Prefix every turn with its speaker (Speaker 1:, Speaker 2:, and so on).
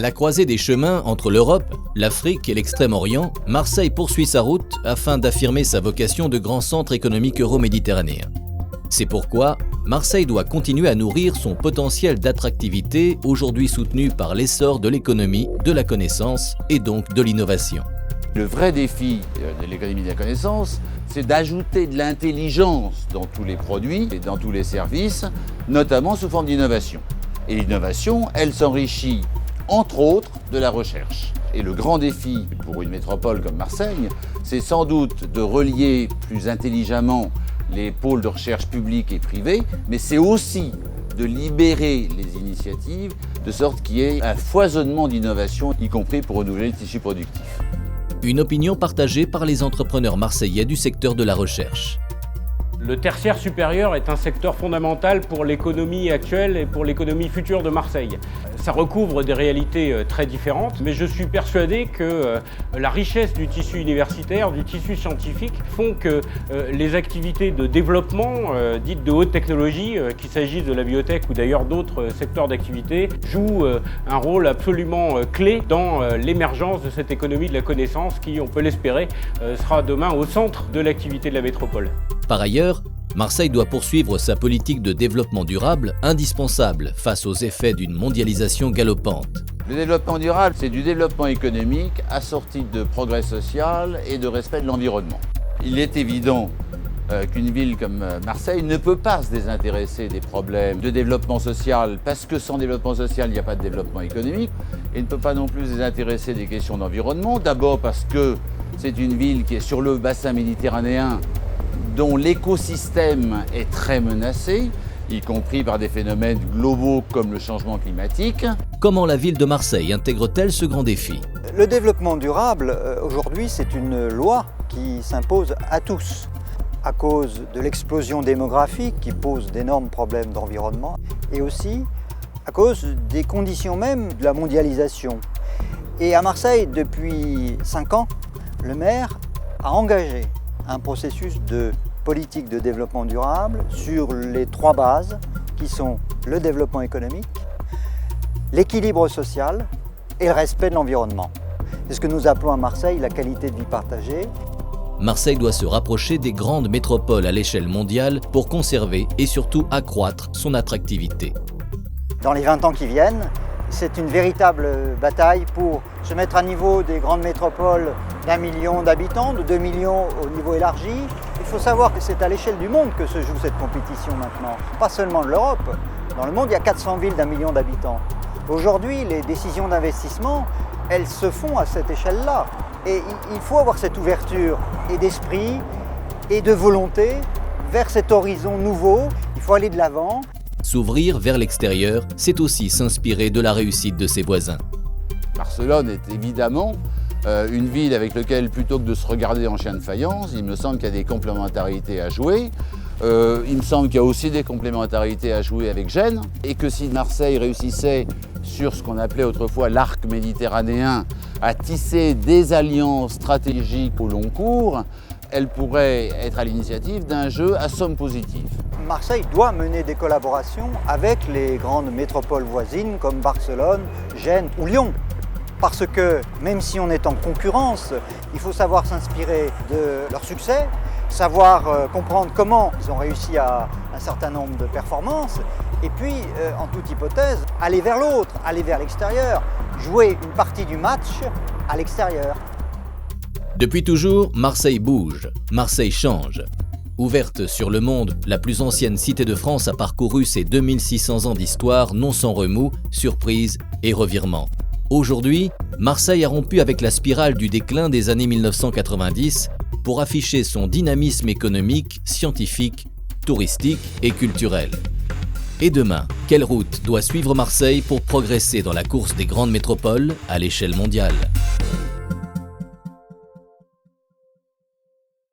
Speaker 1: la croisée des chemins entre l'Europe, l'Afrique et l'Extrême-Orient, Marseille poursuit sa route afin d'affirmer sa vocation de grand centre économique euro-méditerranéen. C'est pourquoi Marseille doit continuer à nourrir son potentiel d'attractivité, aujourd'hui soutenu par l'essor de l'économie, de la connaissance et donc de l'innovation.
Speaker 2: Le vrai défi de l'économie de la connaissance, c'est d'ajouter de l'intelligence dans tous les produits et dans tous les services, notamment sous forme d'innovation. Et l'innovation, elle s'enrichit entre autres de la recherche. Et le grand défi pour une métropole comme Marseille, c'est sans doute de relier plus intelligemment les pôles de recherche publics et privés, mais c'est aussi de libérer les initiatives de sorte qu'il y ait un foisonnement d'innovation, y compris pour renouveler le tissu productif.
Speaker 1: Une opinion partagée par les entrepreneurs marseillais du secteur de la recherche.
Speaker 3: Le tertiaire supérieur est un secteur fondamental pour l'économie actuelle et pour l'économie future de Marseille. Ça recouvre des réalités très différentes, mais je suis persuadé que la richesse du tissu universitaire, du tissu scientifique, font que les activités de développement, dites de haute technologie, qu'il s'agisse de la biotech ou d'ailleurs d'autres secteurs d'activité, jouent un rôle absolument clé dans l'émergence de cette économie de la connaissance qui, on peut l'espérer, sera demain au centre de l'activité de la métropole.
Speaker 1: Par ailleurs, Marseille doit poursuivre sa politique de développement durable, indispensable face aux effets d'une mondialisation galopante.
Speaker 2: Le développement durable, c'est du développement économique assorti de progrès social et de respect de l'environnement. Il est évident qu'une ville comme Marseille ne peut pas se désintéresser des problèmes de développement social parce que sans développement social, il n'y a pas de développement économique, et ne peut pas non plus se désintéresser des questions d'environnement. D'abord parce que c'est une ville qui est sur le bassin méditerranéen dont l'écosystème est très menacé, y compris par des phénomènes globaux comme le changement climatique.
Speaker 1: Comment la ville de Marseille intègre-t-elle ce grand défi ?
Speaker 4: Le développement durable, aujourd'hui, c'est une loi qui s'impose à tous, à cause de l'explosion démographique qui pose d'énormes problèmes d'environnement, et aussi à cause des conditions même de la mondialisation. Et à Marseille, depuis 5 ans, le maire a engagé un processus de politique de développement durable sur les 3 bases qui sont le développement économique, l'équilibre social et le respect de l'environnement. C'est ce que nous appelons à Marseille la qualité de vie partagée.
Speaker 1: Marseille doit se rapprocher des grandes métropoles à l'échelle mondiale pour conserver et surtout accroître son attractivité.
Speaker 4: Dans les 20 ans qui viennent, c'est une véritable bataille pour se mettre à niveau des grandes métropoles d'1 million d'habitants, de 2 millions au niveau élargi. Il faut savoir que c'est à l'échelle du monde que se joue cette compétition maintenant, pas seulement de l'Europe. Dans le monde, il y a 400 villes d'1 million d'habitants. Aujourd'hui, les décisions d'investissement, elles se font à cette échelle-là. Et il faut avoir cette ouverture et d'esprit et de volonté vers cet horizon nouveau. Il faut aller de l'avant.
Speaker 1: S'ouvrir vers l'extérieur, c'est aussi s'inspirer de la réussite de ses voisins.
Speaker 2: Barcelone est évidemment une ville avec laquelle, plutôt que de se regarder en chien de faïence, il me semble qu'il y a des complémentarités à jouer. Il me semble qu'il y a aussi des complémentarités à jouer avec Gênes, et que si Marseille réussissait sur ce qu'on appelait autrefois l'arc méditerranéen à tisser des alliances stratégiques au long cours, elle pourrait être à l'initiative d'un jeu à somme positive.
Speaker 4: Marseille doit mener des collaborations avec les grandes métropoles voisines comme Barcelone, Gênes ou Lyon. Parce que même si on est en concurrence, il faut savoir s'inspirer de leur succès, savoir comprendre comment ils ont réussi à un certain nombre de performances, et puis, en toute hypothèse, aller vers l'autre, aller vers l'extérieur, jouer une partie du match à l'extérieur.
Speaker 1: Depuis toujours, Marseille bouge, Marseille change. Ouverte sur le monde, la plus ancienne cité de France a parcouru ses 2600 ans d'histoire, non sans remous, surprises et revirements. Aujourd'hui, Marseille a rompu avec la spirale du déclin des années 1990 pour afficher son dynamisme économique, scientifique, touristique et culturel. Et demain, quelle route doit suivre Marseille pour progresser dans la course des grandes métropoles à l'échelle mondiale ?